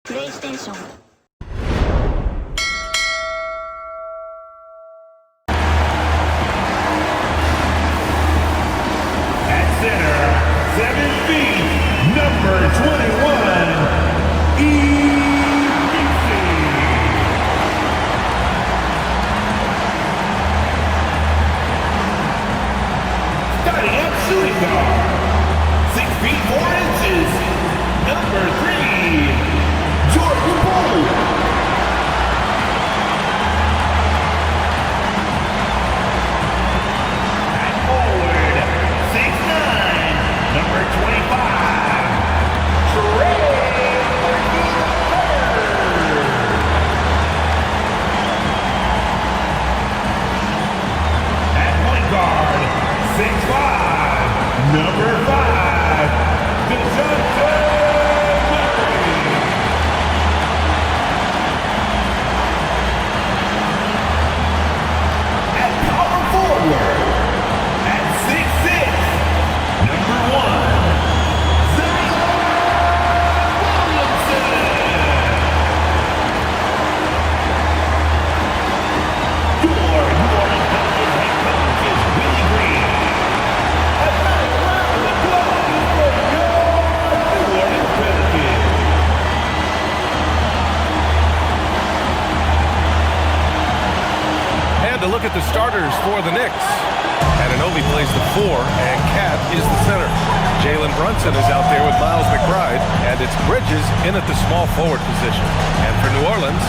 PlayStation. At center, 7 feet, number 21, starting at shooting guard, 6 feet 4 inches, number 3, Jordan Poole. At forward, 6'9", number 25, Trey. At point guard, 6'5", number 5, DeJounte Murray. At power forward, at 6'6", number 1, Zion Williamson. Your New Orleans Pelicans head coach is Willie Green. A nice round of applause for your New Orleans Pelicans. And to look at the starters for the Knicks. Anunoby plays the 4, and Cat is the center. Jalen Brunson is out there with Miles McBride, and it's Bridges in at the small forward position. And for New Orleans,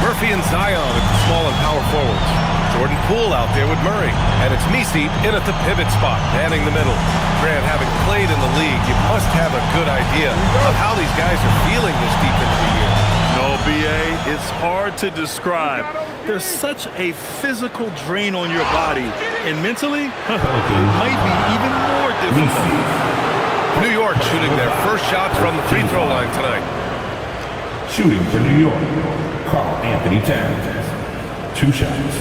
Murphy and Zion at the small and power forwards. Jordan Poole out there with Murray, and it's Messi in at the pivot spot, manning the middle. Grant, having played in the league, you must have a good idea of how these guys are feeling this deep into the year. No, BA, it's hard to describe. There's such a physical drain on your body, and mentally, it might be even more difficult. New York shooting their first shots from the free throw line tonight. Shooting for New York, Karl Anthony Towns, 2 shots.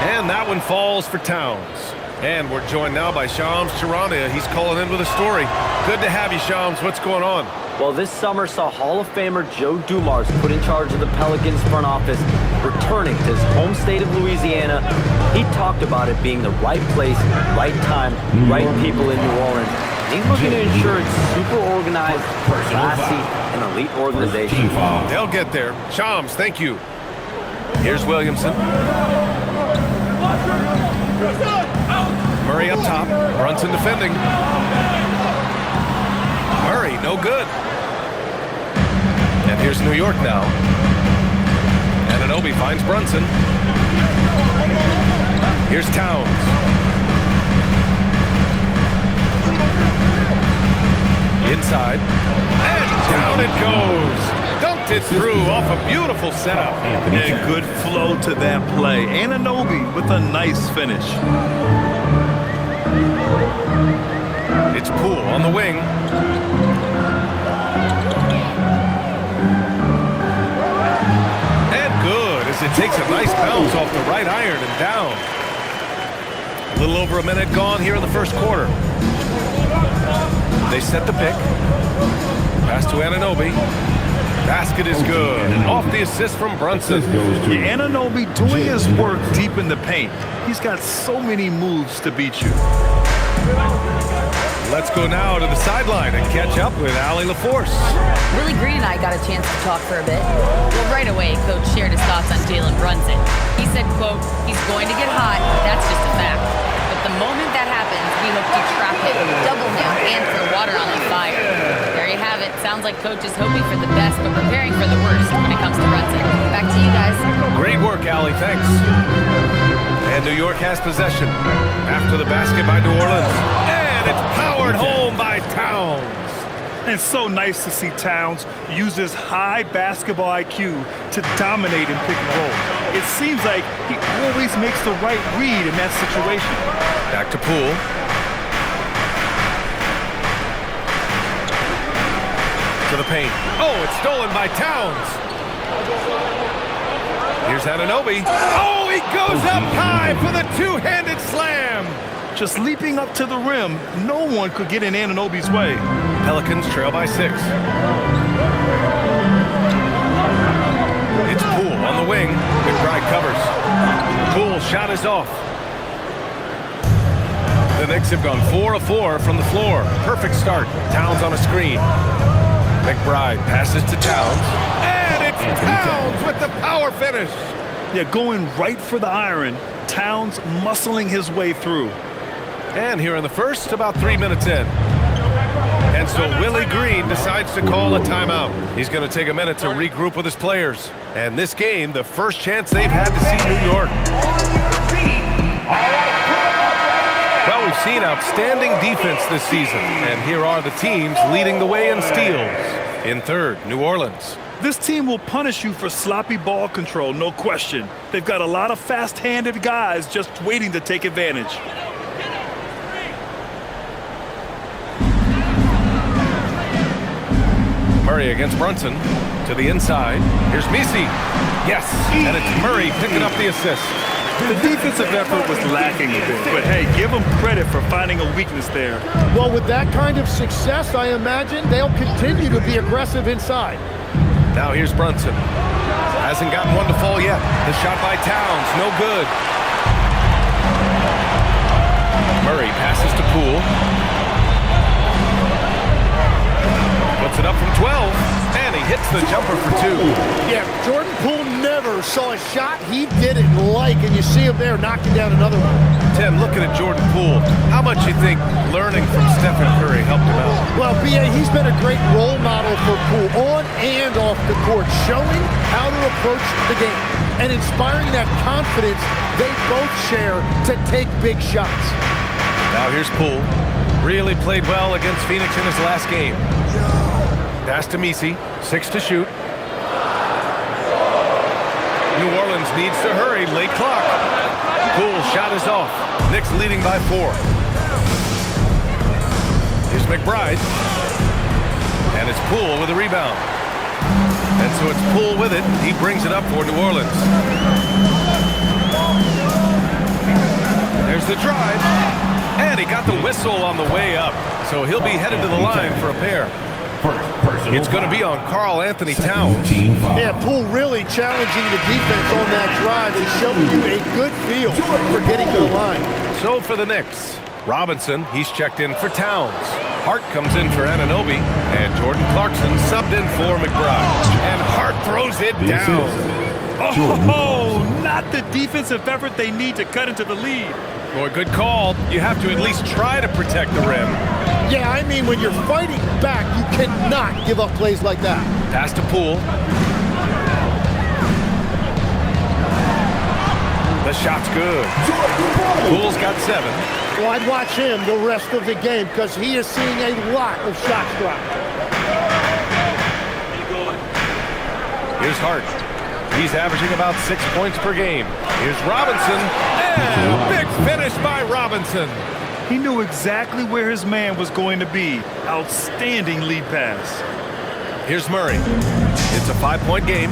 And that one falls for Towns. And we're joined now by Shams Charania. He's calling in with a story. Good to have you, Shams. What's going on? Well, this summer saw Hall of Famer Joe Dumars put in charge of the Pelicans front office, returning to his home state of Louisiana. He talked about it being the right place, right time, right people in New Orleans. He's looking to ensure it's super organized, classy, and elite organization. They'll get there. Shams, thank you. Here's Williamson. Murray up top. Brunson defending. Murray, no good. And here's New York now. Anunoby finds Brunson. Here's Towns. Inside. And down it goes. Dunked it through off a beautiful setup. And good flow to that play. Anunoby with a nice finish. It's Poole on the wing. And good as it takes a nice bounce off the right iron and down. A little over a minute gone here in the first quarter. They set the pick. Pass to Anunoby. Basket is good. Off the assist from Brunson. Yeah, Anunoby doing his work deep in the paint. He's got so many moves to beat you. Let's go now to the sideline and catch up with Allie LaForce. Willie Green and I got a chance to talk for a bit. Well, right away, Coach shared his thoughts on Jalen Brunson. He said, quote, he's going to get hot, that's just a fact. But the moment that happens, we hope to trap him, double him, and throw water on the fire. There you have it. Sounds like Coach is hoping for the best, but preparing for the worst when it comes to Brunson. Back to you guys. Great work, Allie. Thanks. And New York has possession after the basket by New Orleans. And it's powered home by Towns. And so nice to see Towns use his high basketball IQ to dominate in pick and roll. It seems like he always makes the right read in that situation. Back to Poole. To the paint. Oh, it's stolen by Towns. Here's Anunoby. Oh, he goes up high for the two-handed slam. Just leaping up to the rim, no one could get in Anunoby's way. Pelicans trail by 6. It's Poole on the wing. McBride covers. Poole shot is off. The Knicks have gone 4 of 4 from the floor. Perfect start. Towns on a screen. McBride passes to Towns. And it's Towns with the power finish. Yeah, going right for the iron. Towns muscling his way through. And here in the first, about 3 minutes in. And so Willie Green decides to call a timeout. He's going to take a minute to regroup with his players. And this game, the first chance they've had to see New York. Well, we've seen outstanding defense this season. And here are the teams leading the way in steals. In third, New Orleans. This team will punish you for sloppy ball control, no question. They've got a lot of fast-handed guys just waiting to take advantage. Murray against Brunson. To the inside. Here's Messi. Yes, and it's Murray picking up the assist. The defensive effort was lacking a bit, but hey, give them credit for finding a weakness there. Well, with that kind of success, I imagine they'll continue to be aggressive inside. Now here's Brunson. Hasn't gotten one to fall yet. The shot by Towns, no good. Murray passes to Poole. Puts it up from 12, and he hits the jumper for 2. Yeah, Jordan Poole never saw a shot he didn't like, and you see him there knocking down another one. Tim, looking at Jordan Poole, how much you think learning from Stephen Curry helped him out? Well, B.A., he's been a great role model for Poole on and off the court, showing how to approach the game and inspiring that confidence they both share to take big shots. Now here's Poole. Really played well against Phoenix in his last game. Pass to Messi, 6 to shoot. New Orleans needs to hurry, late clock. Poole's shot is off. Knicks leading by 4. Here's McBride. And it's Poole with a rebound. And so it's Poole with it. He brings it up for New Orleans. There's the drive. And he got the whistle on the way up. So he'll be headed to the line for a pair. It's going to be on Karl Anthony Towns. Yeah, Poole really challenging the defense on that drive and showing you a good feel for getting to the line. So for the Knicks, Robinson, he's checked in for Towns. Hart comes in for Anunoby, and Jordan Clarkson subbed in for McBride. And Hart throws it down. Oh, not the defensive effort they need to cut into the lead. Boy, good call. You have to at least try to protect the rim. Yeah, I mean, when you're fighting back, you cannot give up plays like that. Pass to Poole. The shot's good. Poole's got 7. Well, I'd watch him the rest of the game because he is seeing a lot of shots drop. Here's Hart. He's averaging about 6 points per game. Here's Robinson. And a big finish by Robinson. He knew exactly where his man was going to be. Outstanding lead pass. Here's Murray. It's a 5-point game.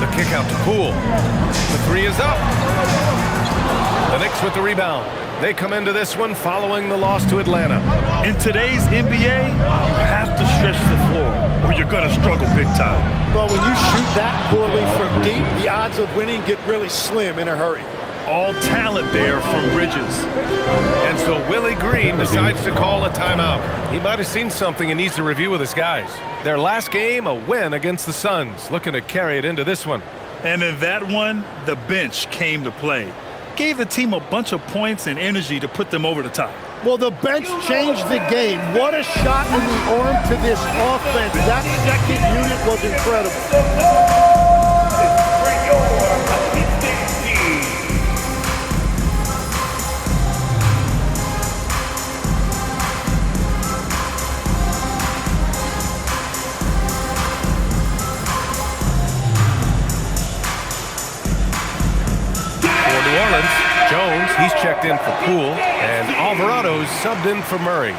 The kick out to Poole. The 3 is up. The Knicks with the rebound. They come into this one following the loss to Atlanta. In today's NBA, you have to stretch the floor or you're going to struggle big time. Well, when you shoot that poorly from deep, the odds of winning get really slim in a hurry. All talent there from Bridges. And so Willie Green decides to call a timeout. He might have seen something and needs to review with his guys. Their last game, a win against the Suns, looking to carry it into this one. And in that one, the bench came to play. Gave the team a bunch of points and energy to put them over the top. Well, the bench changed the game. What a shot in the arm to this offense. That second unit was incredible. New Orleans, Jones, he's checked in for Poole, and Alvarado's subbed in for Murray.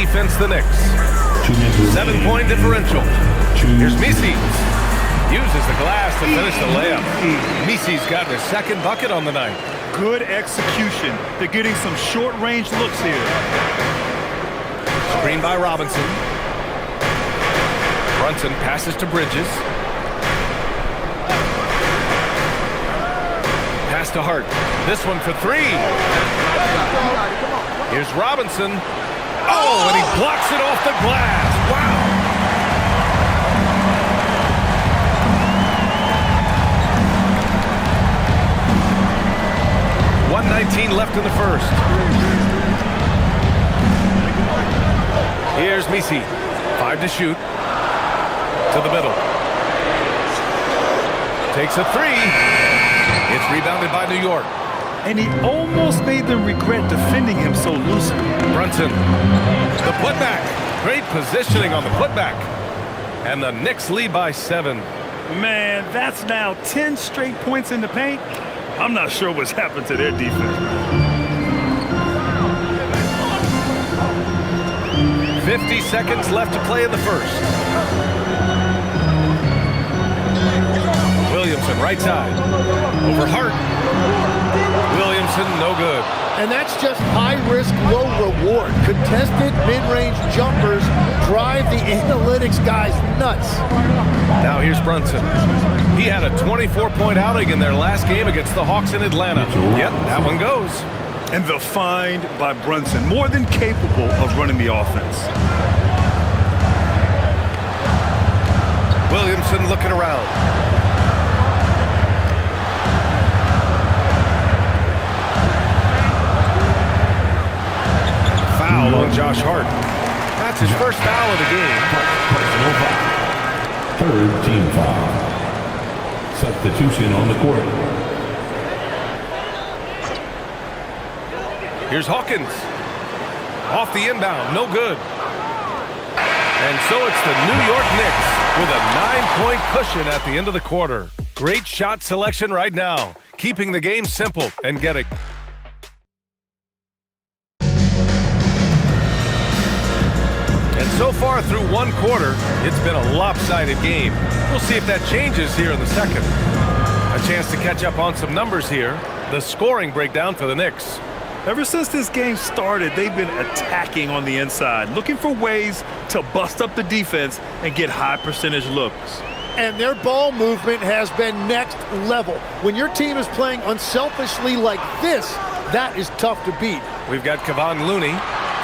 defense, the Knicks. 7-point differential. Here's Misi. Uses the glass to finish the layup. Misi's gotten his second bucket on the night. Good execution. They're getting some short-range looks here. Screen by Robinson. Brunson passes to Bridges. Pass to Hart. This one for three. Here's Robinson. Oh, and he blocks it off the glass. Wow. .119 left in the first. Here's Misi. 5 to shoot. To the middle. Takes a three. It's rebounded by New York. And he almost made them regret defending him so loosely. Brunson. The putback. Great positioning on the putback. And the Knicks lead by 7. Man, that's now 10 straight points in the paint. I'm not sure what's happened to their defense. 50 seconds left to play in the first. Williamson, right side. Over Hart. Williamson, no good. And that's just high risk, low reward. Contested mid-range jumpers drive the analytics guys nuts. Now here's Brunson. He had a 24-point outing in their last game against the Hawks in Atlanta. Yep, that one goes. And the find by Brunson, more than capable of running the offense. Williamson looking around. Foul on Josh Hart. That's his first foul of the game. Personal foul. Third team foul. Substitution on the court. Here's Hawkins. Off the inbound, no good. And so it's the New York Knicks with a 9-point cushion at the end of the quarter. Great shot selection right now, keeping the game simple and getting... And so far through one quarter, it's been a lopsided game. We'll see if that changes here in the second. A chance to catch up on some numbers here. The scoring breakdown for the Knicks. Ever since this game started, they've been attacking on the inside, looking for ways to bust up the defense and get high percentage looks. And their ball movement has been next level. When your team is playing unselfishly like this, that is tough to beat. We've got Kevon Looney,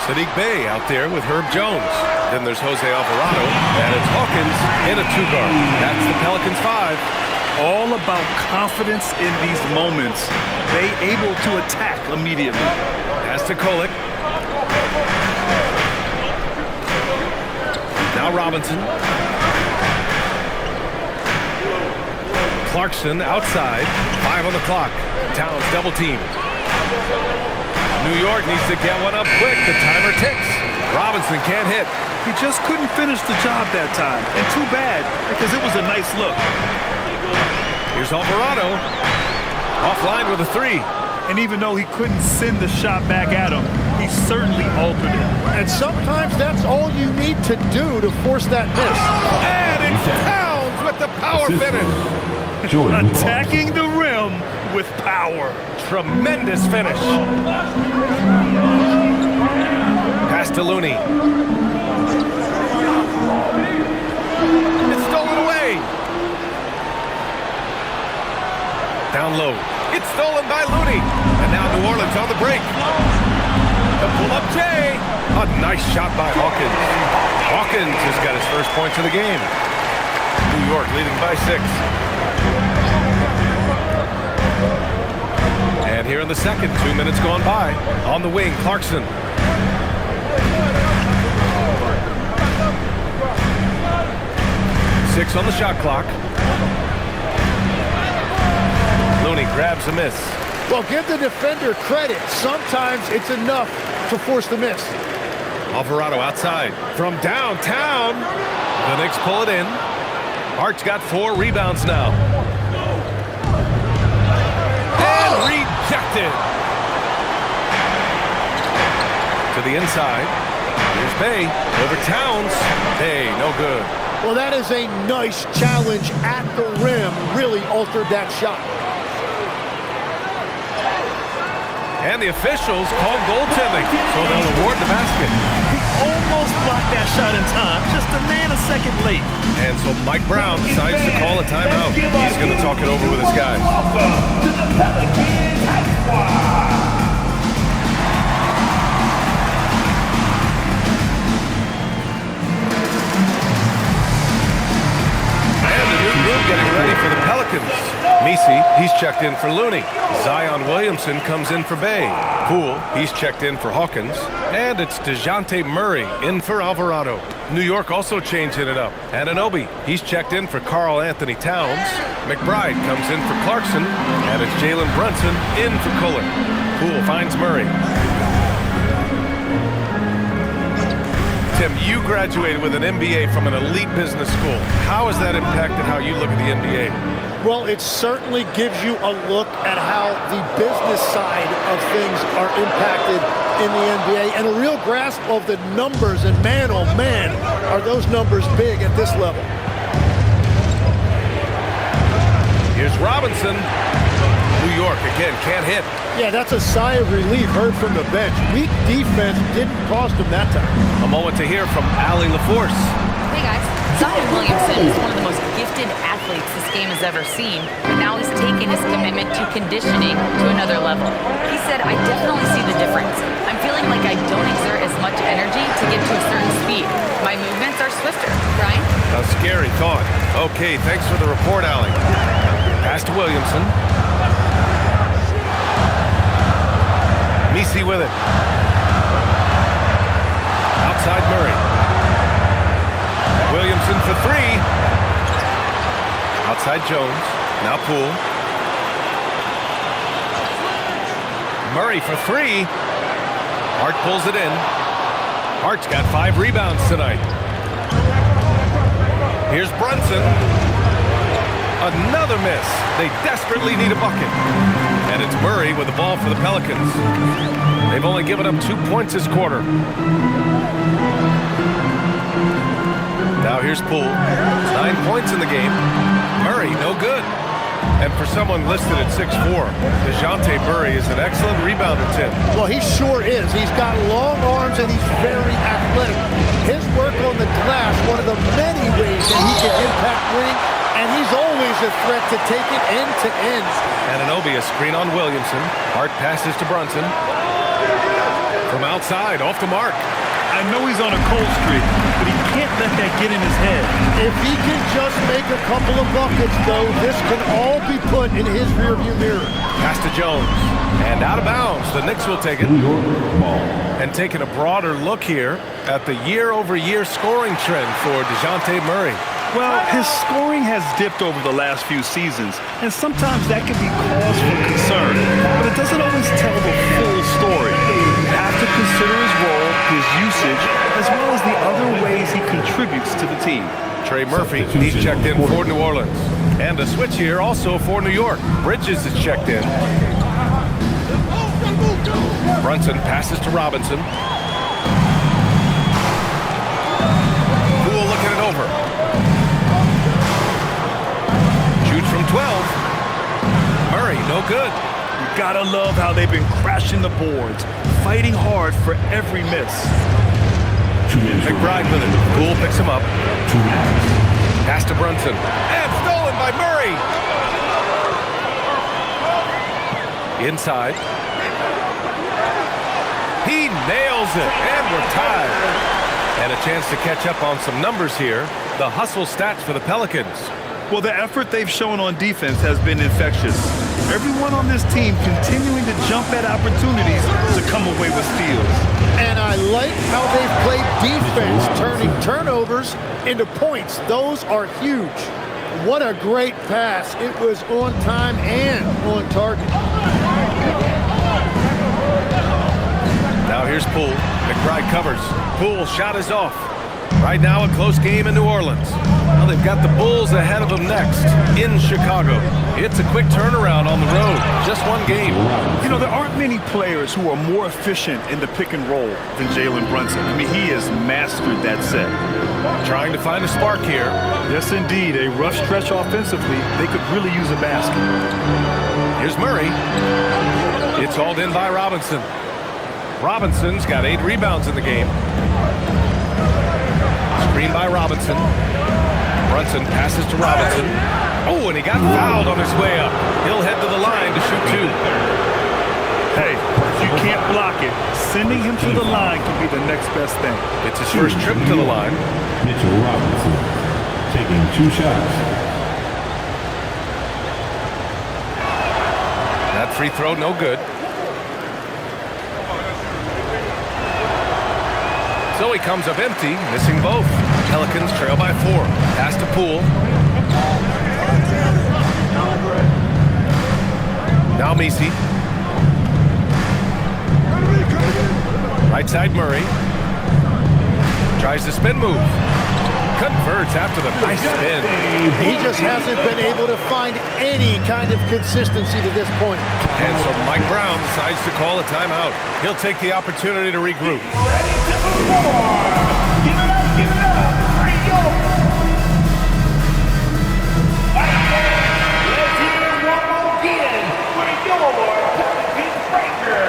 Sadiq Bey out there with Herb Jones. Then there's Jose Alvarado, and it's Hawkins in a 2-guard. That's the Pelicans 5. All about confidence in these moments. They able to attack immediately. Pass to Kolek. Now Robinson. Clarkson outside. 5 on the clock. Towns double team. New York needs to get one up quick. The timer ticks. Robinson can't hit. He just couldn't finish the job that time. And too bad, because it was a nice look. Here's Alvarado. Offline with a 3. And even though he couldn't send the shot back at him, he certainly altered it. And sometimes that's all you need to do to force that miss. And it's Towns with the power finish. Attacking the rim with power. Tremendous finish. Pass to Looney. It's stolen away. Down low. It's stolen by Looney. And now New Orleans on the break. The pull-up J. A nice shot by Hawkins. Hawkins has got his first points of the game. New York leading by 6. And here in the second, 2 minutes gone by. On the wing, Clarkson. Six on the shot clock. Looney grabs a miss. Well, give the defender credit. Sometimes it's enough to force the miss. Alvarado outside from downtown. The Knicks pull it in. Hart's got 4 rebounds now. And rejected. To the inside. Here's Bay over Towns. Hey, no good. Well, that is a nice challenge at the rim. Really altered that shot. And the officials called goaltending, so they'll award the basket. He almost blocked that shot in time, just a nanosecond late. And so Mike Brown decides to call a timeout. He's going to talk it over with his guys. Welcome to the Pelicans High Squad. And the new group getting ready for the Pelicans. Messi, he's checked in for Looney. Zion Williamson comes in for Bay. Poole, he's checked in for Hawkins. And it's DeJounte Murray in for Alvarado. New York also changing it up. Anunoby, he's checked in for Karl Anthony Towns. McBride comes in for Clarkson. And it's Jalen Brunson in for Kohler. Poole finds Murray. Tim, you graduated with an MBA from an elite business school. How has that impacted how you look at the NBA? Well, it certainly gives you a look at how the business side of things are impacted in the NBA and a real grasp of the numbers. And man, oh man, are those numbers big at this level. Here's Robinson. New York, again, can't hit. Yeah, that's a sigh of relief heard from the bench. Weak defense didn't cost him that time. A moment to hear from Allie LaForce. Hey guys, Zion Williamson is one of the most gifted athletes this game has ever seen, but now he's taken his commitment to conditioning to another level. He said, I definitely see the difference. I'm feeling like I don't exert as much energy to get to a certain speed. My movements are swifter. Brian? A scary thought. Okay, thanks for the report, Allie. Pass to Williamson. Messi with it. Outside Murray. Williamson for three. Outside Jones. Now Poole. Murray for three. Hart pulls it in. Hart's got 5 rebounds tonight. Here's Brunson. Another miss. They desperately need a bucket. And it's Murray with the ball for the Pelicans. They've only given up 2 points this quarter. Now here's Poole. 9 points in the game. Murray, no good. And for someone listed at 6'4", DeJounte Murray is an excellent rebounder, Tim. Well, he sure is. He's got long arms and he's very athletic. His work on the glass, one of the many ways that he can impact winning, and he's always a threat to take it end to end. Anunoby, a screen on Williamson. Hart passes to Brunson. From outside, off to Mark. I know he's on a cold streak, but he can't let that get in his head. If he can just make a couple of buckets, though, this can all be put in his rearview mirror. Pass to Jones. And out of bounds. The Knicks will take it. And taking a broader look here at the year-over-year scoring trend for DeJounte Murray. Well, his scoring has dipped over the last few seasons, and sometimes that can be cause for concern, but it doesn't always tell the full story. You have to consider his role, his usage, as well as the other ways he contributes to the team. Trey Murphy, he's checked in for New Orleans. And a switch here also for New York. Bridges is checked in. Brunson passes to Robinson. Poole looking it over. Shoots from 12. Murray, no good. You gotta love how they've been crashing the boards, fighting hard for every miss. McBride with it. Poole picks him up. Pass to Brunson. And stolen by Murray. Inside. He nails it. And we're tied. And a chance to catch up on some numbers here. The hustle stats for the Pelicans. Well, the effort they've shown on defense has been infectious. Everyone on this team continuing to jump at opportunities to come away with steals. And I like how they've played defense, turning turnovers into points. Those are huge. What a great pass. It was on time and on target. Now here's Poole. McBride covers. Poole shot is off. Right now a close game in New Orleans. Well, they've got the Bulls ahead of them next in Chicago. It's a quick turnaround on the road. Just one game. You know, there aren't many players who are more efficient in the pick and roll than Jalen Brunson. I mean, he has mastered that set. Trying to find a spark here. Yes, indeed. A rough stretch offensively. They could really use a basket. Here's Murray. It's hauled in by Robinson. Robinson's got 8 rebounds in the game. Screen by Robinson. Brunson passes to Robinson. Oh, and he got fouled on his way up. He'll head to the line to shoot 2. Hey, if you can't block it, sending him to the line can be the next best thing. It's his first trip to the line. Mitchell Robinson taking 2 shots. That free throw, no good. So he comes up empty, missing both. Pelicans trail by 4. Pass to Poole. Now Messi. Right side Murray. Tries the spin move. Converts after the nice spin. He just hasn't been able to find any kind of consistency to this point. And so Mike Brown decides to call a timeout. He'll take the opportunity to regroup. Give it up, Frank York. Let's hear it one more again for your Pelicans breaker.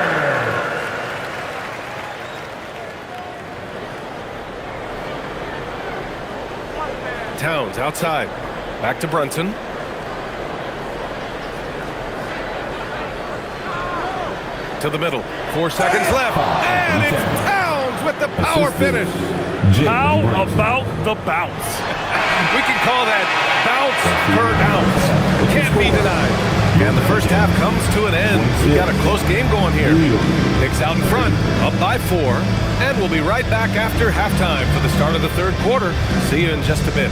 Towns outside. Back to Brunson. To the middle. 4 seconds left. And it's Towns with the power finish. How about the bounce? We can call that bounce per ounce. Can't be denied. And the first half comes to an end. We've got a close game going here. Knicks out in front, up by 4. And we'll be right back after halftime for the start of the third quarter. See you in just a bit.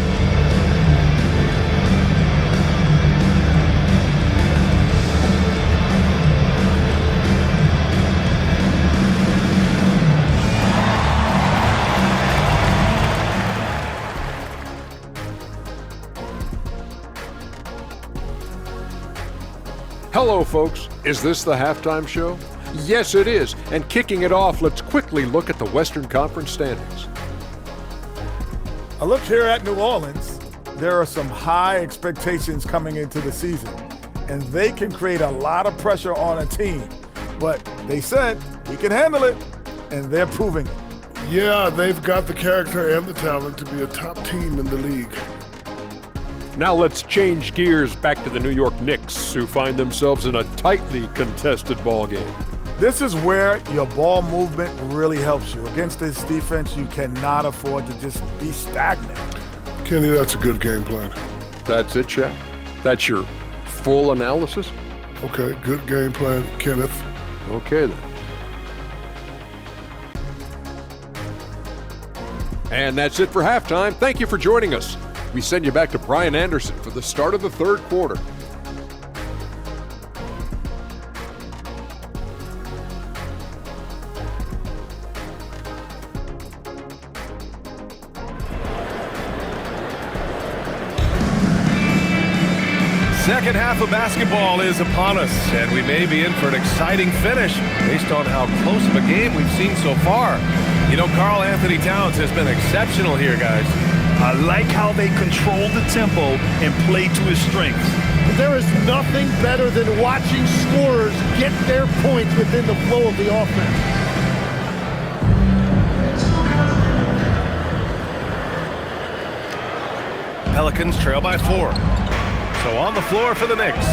Hello, folks. Is this the halftime show? Yes, it is. And kicking it off, let's quickly look at the Western Conference standings. A look here at New Orleans. There are some high expectations coming into the season, and they can create a lot of pressure on a team. But they said, we can handle it, and they're proving it. Yeah, they've got the character and the talent to be a top team in the league. Now let's change gears back to the New York Knicks, who find themselves in a tightly contested ball game. This is where your ball movement really helps you. Against this defense, you cannot afford to just be stagnant. Kenny, that's a good game plan. That's it, Shaq? That's your full analysis? Okay, good game plan, Kenneth. Okay, then. And that's it for halftime. Thank you for joining us. We send you back to Brian Anderson for the start of the third quarter. Second half of basketball is upon us, and we may be in for an exciting finish based on how close of a game we've seen so far. You know, Karl Anthony Towns has been exceptional here, guys. I like how they control the tempo and play to his strengths. There is nothing better than watching scorers get their points within the flow of the offense. Pelicans trail by 4. So on the floor for the Knicks.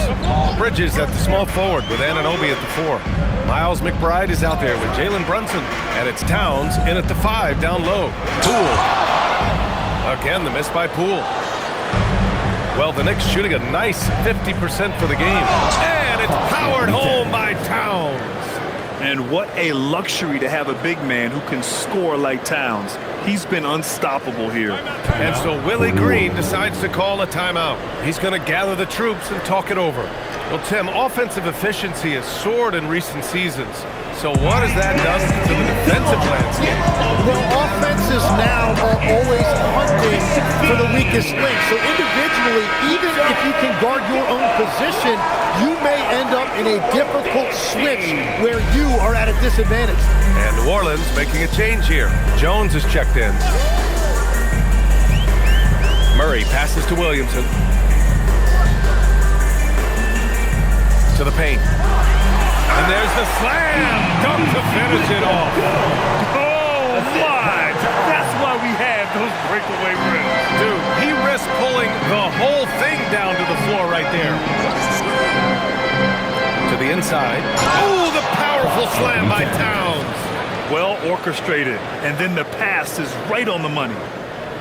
Bridges at the small forward with Anunoby at the 4. Miles McBride is out there with Jalen Brunson. And it's Towns in at the 5 down low. Poole. Again, the miss by Poole. Well, the Knicks shooting a nice 50% for the game. And it's powered home by Towns. And what a luxury to have a big man who can score like Towns. He's been unstoppable here. And so Willie Green decides to call a timeout. He's going to gather the troops and talk it over. Well, Tim, offensive efficiency has soared in recent seasons. So what has that done to the defensive landscape? Well, offenses now are always hunting for the weakest to swing. So individually, even if you can guard your own position, you may end up in a difficult switch where you are at a disadvantage. And New Orleans making a change here. Jones is checked in. Murray passes to Williamson. To the paint. And there's the slam! Dunk to finish it off. Oh, my! That's why we have those breakaway rims. Dude, he risked pulling the whole thing down to the floor right there. To the inside. Oh, the powerful slam by Towns. Well orchestrated, and then the pass is right on the money.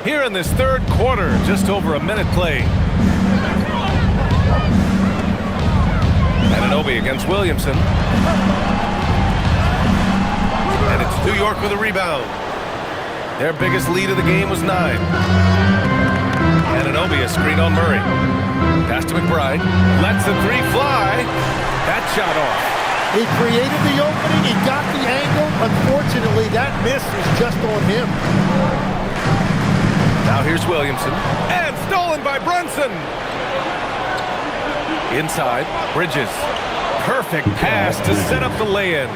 Here in this third quarter, just over a minute played. Anunoby against Williamson. And it's New York with a rebound. Their biggest lead of the game was 9. Anunoby a screen on Murray. Pass to McBride. Lets the three fly. That shot off. He created the opening. He got the angle. Unfortunately, that miss is just on him. Now here's Williamson. And stolen by Brunson. Inside, Bridges. Perfect pass to set up the lay-in.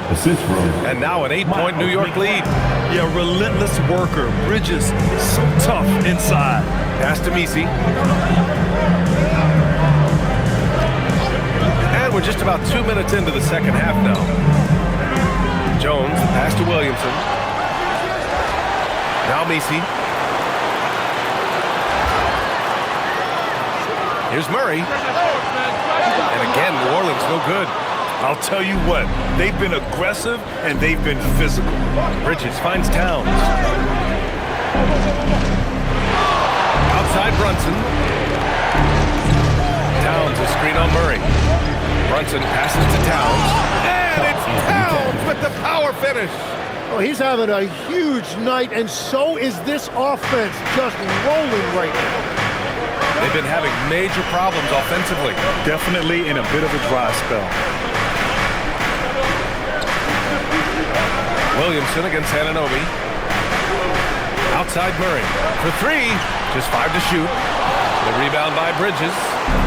And now an 8-point New York lead. Yeah, relentless worker. Bridges, so tough inside. Pass to Messi. And we're just about 2 minutes into the second half now. Jones, pass to Williamson. Now Messi. Here's Murray. And again, New Orleans no good. I'll tell you what, they've been aggressive and they've been physical. Bridges finds Towns. Outside Brunson. Towns a screen on Murray. Brunson passes to Towns. And it's Towns with the power finish. Oh, he's having a huge night, and so is this offense, just rolling right now. They've been having major problems offensively. Definitely in a bit of a dry spell. Williamson against Anunoby. Outside Murray. For 3. Just 5 to shoot. The rebound by Bridges.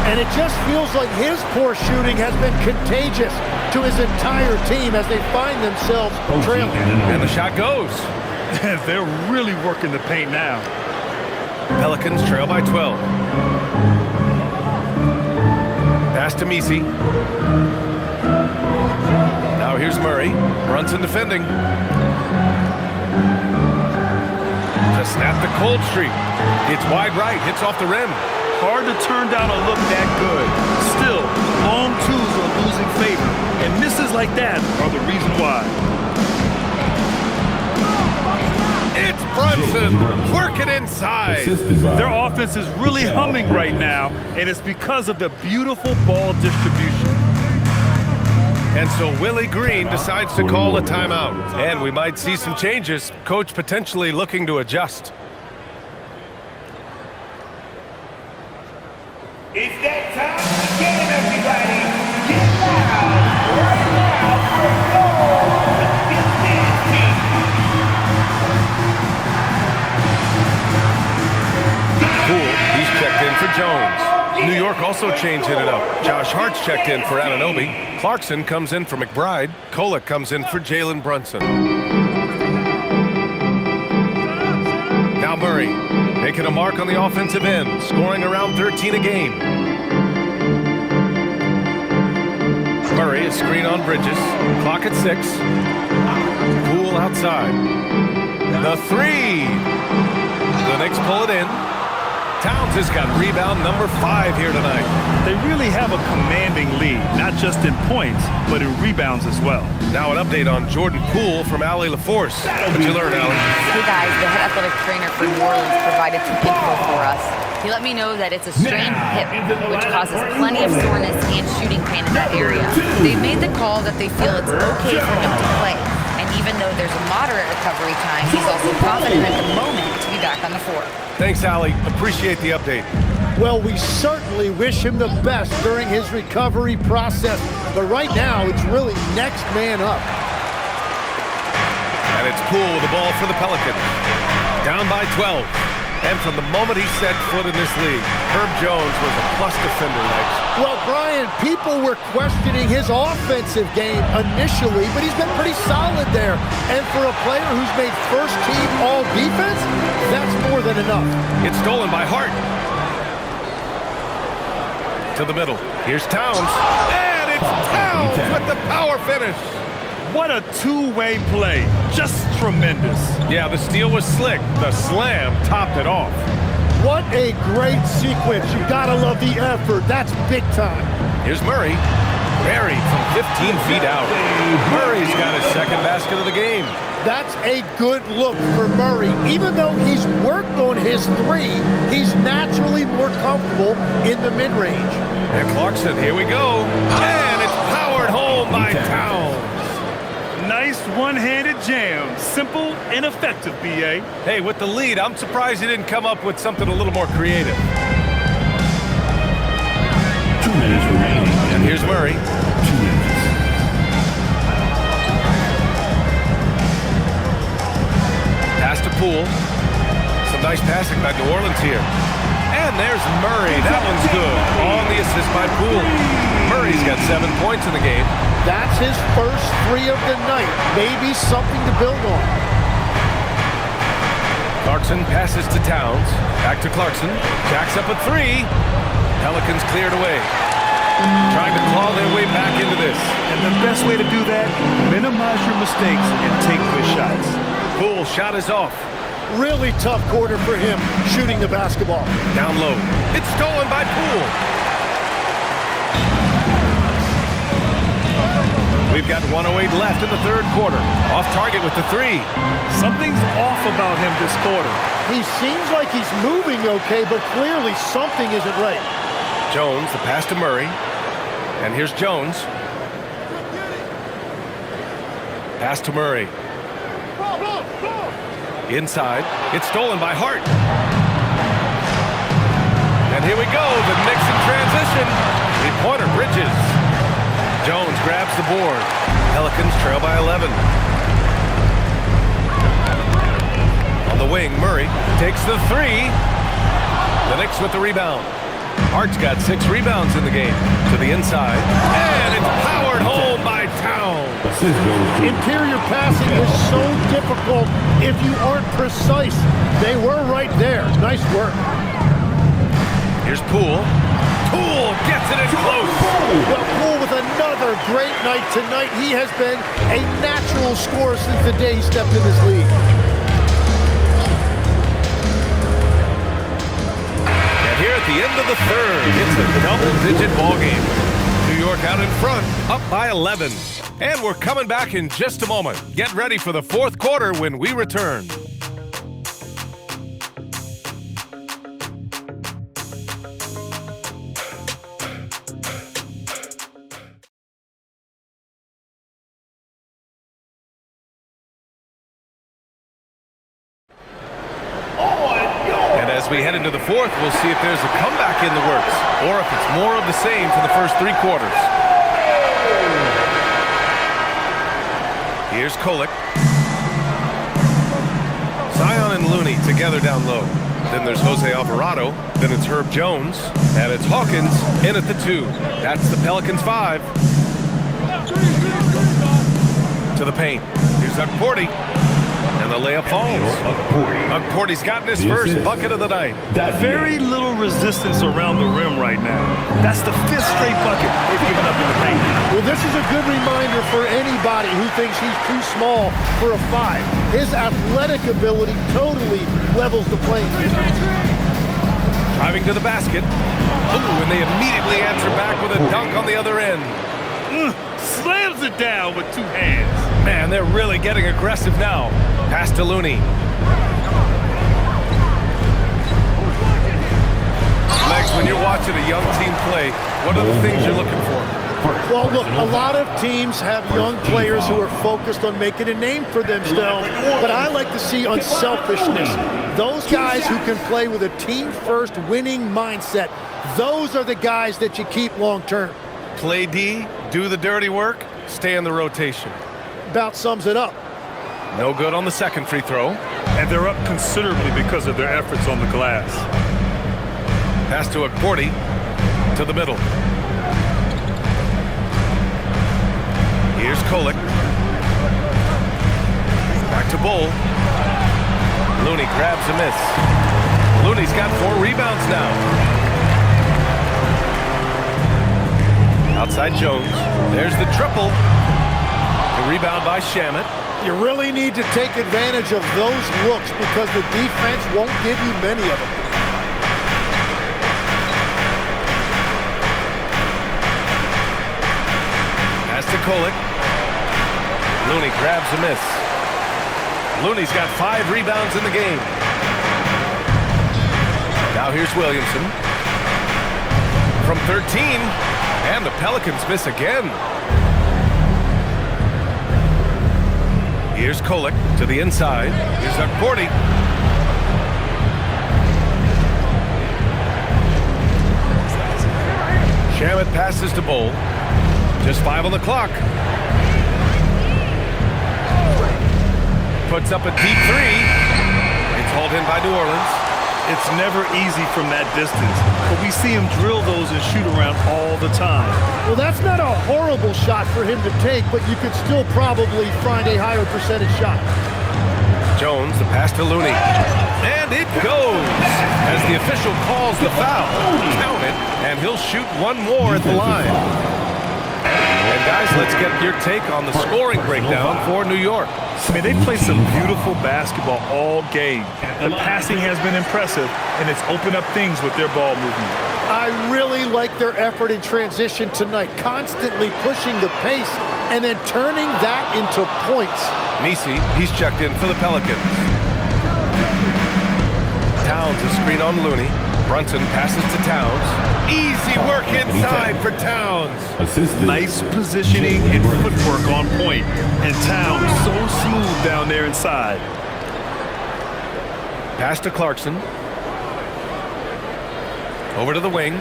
And it just feels like his poor shooting has been contagious to his entire team as they find themselves trailing. And the shot goes. They're really working the paint now. Pelicans trail by 12. Pass to Messi. Now here's Murray. Brunson defending. To snap the cold streak. It's wide right. Hits off the rim. Hard to turn down a look that good. Still, long twos are losing favor. And misses like that are the reason why. It's Brunson working inside. Their offense is really humming right now, and it's because of the beautiful ball distribution. And so Willie Green decides to call a timeout. And we might see some changes. Coach potentially looking to adjust. It's that time again, everybody. Get loud right now for Poole, he's checked in for Jones. New York also changing it up. Josh Hart's checked in for Anunoby. Clarkson comes in for McBride. Kolek comes in for Jalen Brunson. Now Murray, making a mark on the offensive end, scoring around 13 a game. Murray, a screen on Bridges. Clock at 6. Poole outside. The 3. The Knicks pull it in. Towns has got rebound number 5 here tonight. They really have a commanding lead, not just in points, but in rebounds as well. Now an update on Jordan Poole from Allie LaForce. What'd you learn, Allie? Hey guys, the head athletic trainer for New Orleans provided some info for us. He let me know that it's a strained hip, which causes plenty of soreness and shooting pain in that area. They've made the call that they feel it's okay for him to play. And even though there's a moderate recovery time, he's also confident at the moment to be back on the floor. Thanks, Allie. Appreciate the update. Well, we certainly wish him the best during his recovery process. But right now, it's really next man up. And it's Poole with the ball for the Pelicans. Down by 12. And from the moment he set foot in this league, Herb Jones was a plus defender next. Well, Brian, people were questioning his offensive game initially, but he's been pretty solid there. And for a player who's made first-team all-defense, that's more than enough. It's stolen by Hart. To the middle. Here's Towns. And it's Towns with the power finish. What a two-way play. Just tremendous. Yeah, the steal was slick. The slam topped it off. What a great sequence. You gotta love the effort. That's big time. Here's Murray. Buried from 15 feet out. Murray's got his second basket of the game. That's a good look for Murray. Even though he's worked on his three, he's naturally more comfortable in the mid-range. And Clarkson, here we go. And it's powered home by Towns. Nice one-handed jam. Simple and effective, B.A. Hey, with the lead, I'm surprised he didn't come up with something a little more creative. 2 minutes remaining. And here's Murray. 2 minutes. Pass to Poole. Some nice passing by New Orleans here. And there's Murray. That one's good. On the assist by Poole. Murray's got 7 points in the game. That's his first three of the night. Maybe something to build on. Clarkson passes to Towns. Back to Clarkson. Jacks up a three. Pelicans cleared away. Trying to claw their way back into this. And the best way to do that, minimize your mistakes and take good shots. Poole shot is off. Really tough quarter for him shooting the basketball. Down low. It's stolen by Poole. We've got 1:08 left in the third quarter. Off target with the three. Something's off about him this quarter. He seems like he's moving okay, but clearly something isn't right. Jones, the pass to Murray. And here's Jones. Pass to Murray. Inside. It's stolen by Hart. And here we go. The Knicks in transition. Three-pointer, Bridges. Jones grabs the board. Pelicans trail by 11. On the wing, Murray takes the three. The Knicks with the rebound. Hart's got 6 rebounds in the game. To the inside. And it's powered home by Towns. Interior passing is so difficult if you aren't precise. They were right there. Nice work. Here's Poole. Poole gets it in close. Well, Poole with another great night tonight. He has been a natural scorer since the day he stepped in this league. And here at the end of the third, it's a double-digit ball game. New York out in front, up by 11. And we're coming back in just a moment. Get ready for the fourth quarter when we return. And as we head into the fourth, we'll see if there's a comeback in the works or if it's more of the same for the first 3 quarters. Here's Kolek. Zion and Looney together down low. Then there's Jose Alvarado. Then it's Herb Jones. And it's Hawkins in at the 2. That's the Pelicans 5. To the paint. Here's Agporti. And the layup falls. Agporti's gotten his first bucket of the night. Very little resistance around the rim right now. That's the 5th straight bucket they've given up in the paint. Well, this is a good reminder for anybody who thinks he's too small for a 5. His athletic ability totally levels the playing field. Driving to the basket. Ooh, and they immediately answer back with a dunk on the other end. Slams it down with 2 hands. Man, they're really getting aggressive now. Pass to Looney. Legs, when you're watching a young team play, what are the things you're looking for? Well, look, a lot of teams have young players who are focused on making a name for themselves, but I like to see unselfishness. Those guys who can play with a team-first winning mindset, those are the guys that you keep long-term. Play D, do the dirty work, stay in the rotation. About sums it up. No good on the second free throw. and they're up considerably because of their efforts on the glass. Pass to Akporti to the middle. Here's Kolek. Back to Bull. Looney grabs a miss. Looney's got 4 rebounds now. Outside Jones. There's the triple. The rebound by Shamet. You really need to take advantage of those looks because the defense won't give you many of them. Pass to Kolek. Looney grabs a miss. Looney's got 5 rebounds in the game. Now here's Williamson. From 13, and the Pelicans miss again. Here's Kolek to the inside. Here's Akporti. Shamet passes to Bull. Just 5 on the clock. Puts up a deep 3. It's hauled in by New Orleans. It's never easy from that distance, but we see him drill those and shoot around all the time. Well, that's not a horrible shot for him to take, but you could still probably find a higher percentage shot. Jones, the pass to Looney. And it goes as the official calls the foul. Count it, and he'll shoot 1 more at the line. And guys, let's get your take on the scoring breakdown for New York. I mean, they play some beautiful basketball all game. The passing has been impressive, and it's opened up things with their ball movement. I really like their effort in transition tonight, constantly pushing the pace and then turning that into points. Messi, he's checked in for the Pelicans. Towns a screen on Looney. Brunson passes to Towns. Easy work inside for Towns. Nice positioning and footwork on point. And Towns so smooth down there inside. Pass to Clarkson. Over to the wing.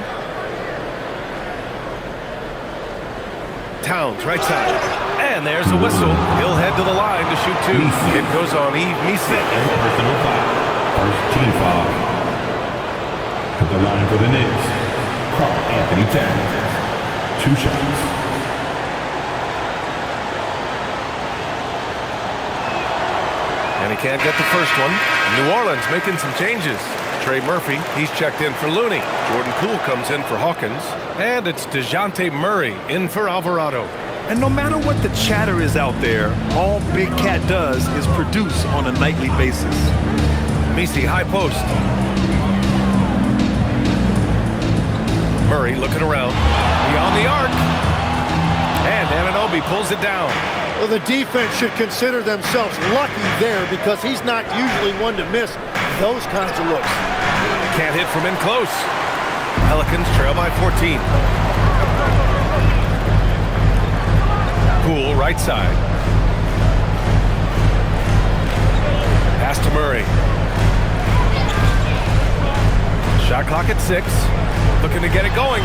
Towns, right side. And there's a whistle. He'll head to the line to shoot 2. It goes on Yves Messi. First team foul. At the line for the Knicks, Karl-Anthony Towns. 2 shots. And he can't get the first one. New Orleans making some changes. Trey Murphy, he's checked in for Looney. Jordan Poole comes in for Hawkins. And it's DeJounte Murray in for Alvarado. And no matter what the chatter is out there, all Big Cat does is produce on a nightly basis. Messi, high post. Murray looking around. Beyond the arc. And Anunoby pulls it down. Well, the defense should consider themselves lucky there because he's not usually one to miss those kinds of looks. Can't hit from in close. Pelicans trail by 14. Poole, right side. Pass to Murray. Shot clock at 6. Looking to get it going.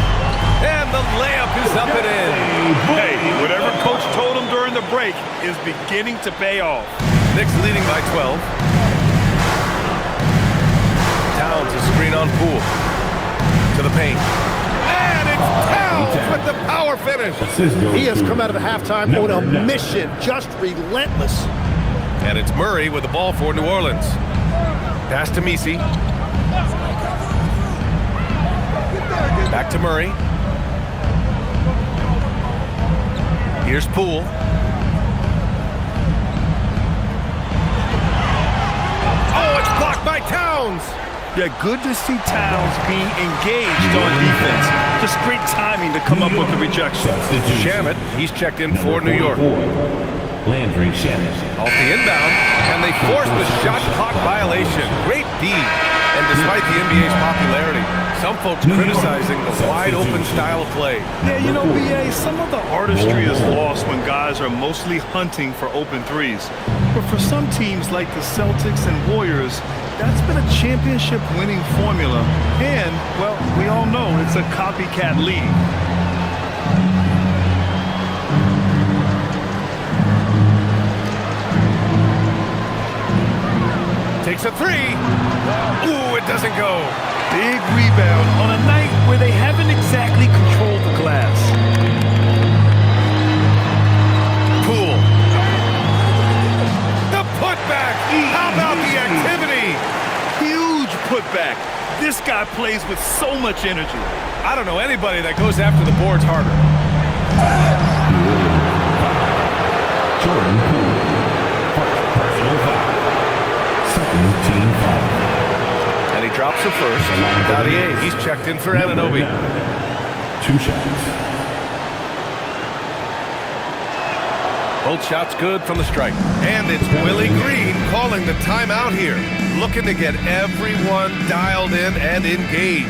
And the layup is up and in. Hey, whatever coach told him during the break is beginning to pay off. Knicks leading by 12. Towns a screen on Poole. To the paint. And it's Towns with the power finish. He has come out of the halftime on a mission, just relentless. And it's Murray with the ball for New Orleans. Pass to Messi. Back to Murray. Here's Poole. Oh, it's blocked by Towns. Yeah, good to see Towns being engaged on defense. Just great timing to come up with the rejection. Shamet, he's checked in for New York. Landry Shamet. Off the inbound, and they force the shot clock violation. Great D. And despite the NBA's popularity, some folks criticizing the wide-open style of play. Yeah, you know, BA, some of the artistry is lost when guys are mostly hunting for open threes. But for some teams like the Celtics and Warriors, that's been a championship-winning formula. And, well, we all know it's a copycat league. Takes a three. Ooh, it doesn't go. Big rebound on a night where they haven't exactly controlled the glass. Poole. The putback. How about the activity? Huge putback. This guy plays with so much energy. I don't know anybody that goes after the boards harder. Jordan Poole. Personal foul. Second team foul. And he drops her first. Dali, he's checked in for Anunoby. 2 shots. Both shots good from the stripe. And it's Willie Green calling the timeout here. Looking to get everyone dialed in and engaged.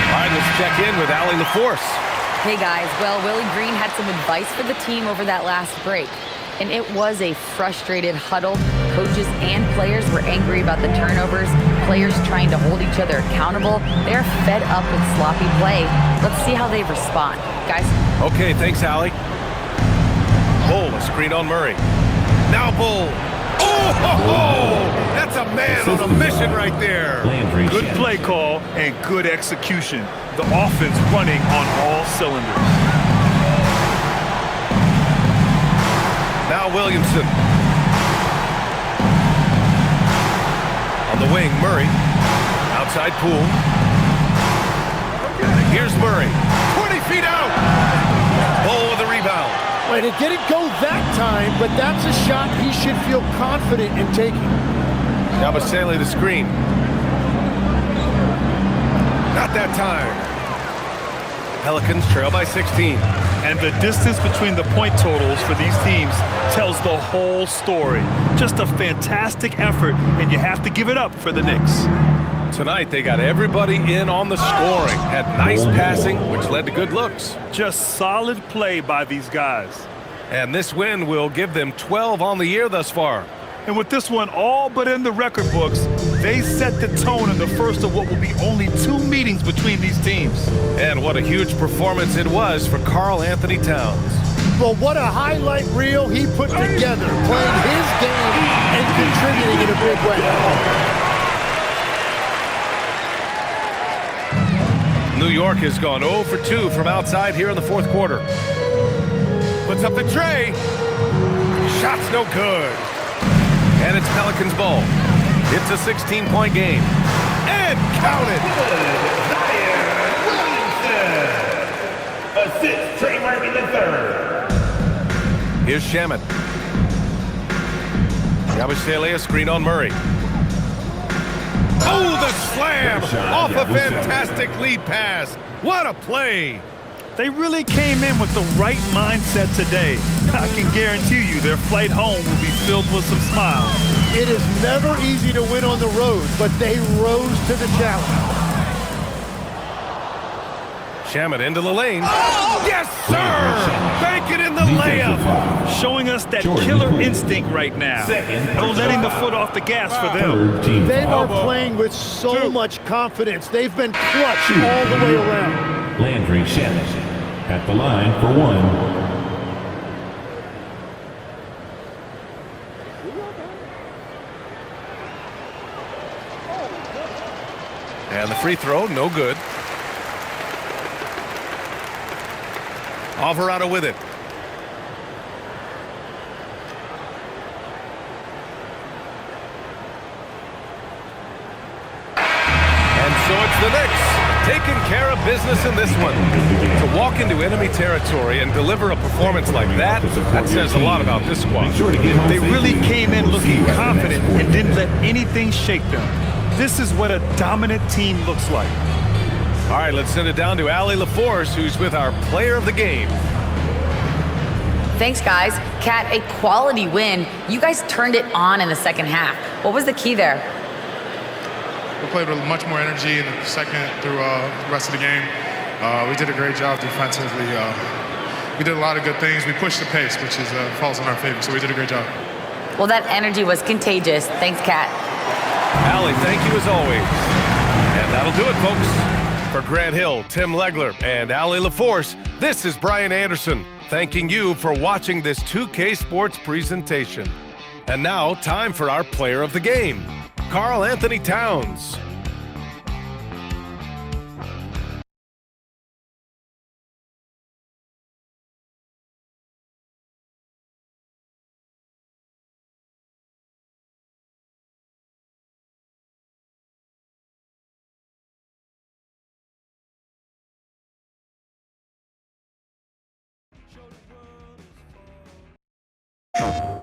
All right, let's check in with Allie LaForce. Hey guys, well, Willie Green had some advice for the team over that last break. And it was a frustrated huddle. Coaches and players were angry about the turnovers. Players trying to hold each other accountable. They're fed up with sloppy play. Let's see how they respond. Guys? Okay, thanks, Allie. Bull, a screen on Murray. Now Bull. Oh! That's a man on a mission right there. Good play call and good execution. The offense running on all cylinders. Now Williamson. On the wing, Murray. Outside Poole. Here's Murray. 20 feet out. Bull with the rebound. Wait, it didn't go that time, but that's a shot he should feel confident in taking. Yabusele the screen. Not that time. Pelicans trail by 16. And the distance between the point totals for these teams tells the whole story. Just a fantastic effort, and you have to give it up for the Knicks. Tonight, they got everybody in on the scoring. Had nice passing, which led to good looks. Just solid play by these guys. And this win will give them 12 on the year thus far. And with this one all but in the record books, they set the tone in the first of what will be only 2 meetings between these teams. And what a huge performance it was for Karl Anthony Towns. Well, what a highlight reel he put together, playing his game and contributing in a big way. New York has gone 0 for 2 from outside here in the fourth quarter. Puts up the tray. Shot's no good. And it's Pelicans ball. It's a 16-point game. And counted. Assist Trey Murphy III. Here's Shaman. Yabusele a screen on Murray. Oh, the slam off a fantastic lead pass. What a play. They really came in with the right mindset today. I can guarantee you their flight home will be filled with some smiles. It is never easy to win on the road, but they rose to the challenge. Shaman into the lane. Oh, yes, sir! Bank it in the layup. Showing us that killer instinct right now. No letting the foot off the gas for them. They are playing with so much confidence. They've been clutch all the way around. Landry Shaman at the line for 1. And the free throw, no good. Alvarado with it. And so it's the Knicks taking care of business in this one. To walk into enemy territory and deliver a performance like that says a lot about this squad. They really came in looking confident and didn't let anything shake them. This is what a dominant team looks like. All right, let's send it down to Allie LaForce, who's with our player of the game. Thanks, guys. Kat, a quality win. You guys turned it on in the second half. What was the key there? We played with much more energy in the second through the rest of the game. We did a great job defensively. We did a lot of good things. We pushed the pace, which falls in our favor, so we did a great job. Well, that energy was contagious. Thanks, Kat. Allie, thank you as always. And that'll do it, folks. For Grant Hill, Tim Legler, and Allie LaForce, this is Brian Anderson. thanking you for watching this 2K Sports presentation. And now, time for our player of the game, Karl Anthony Towns.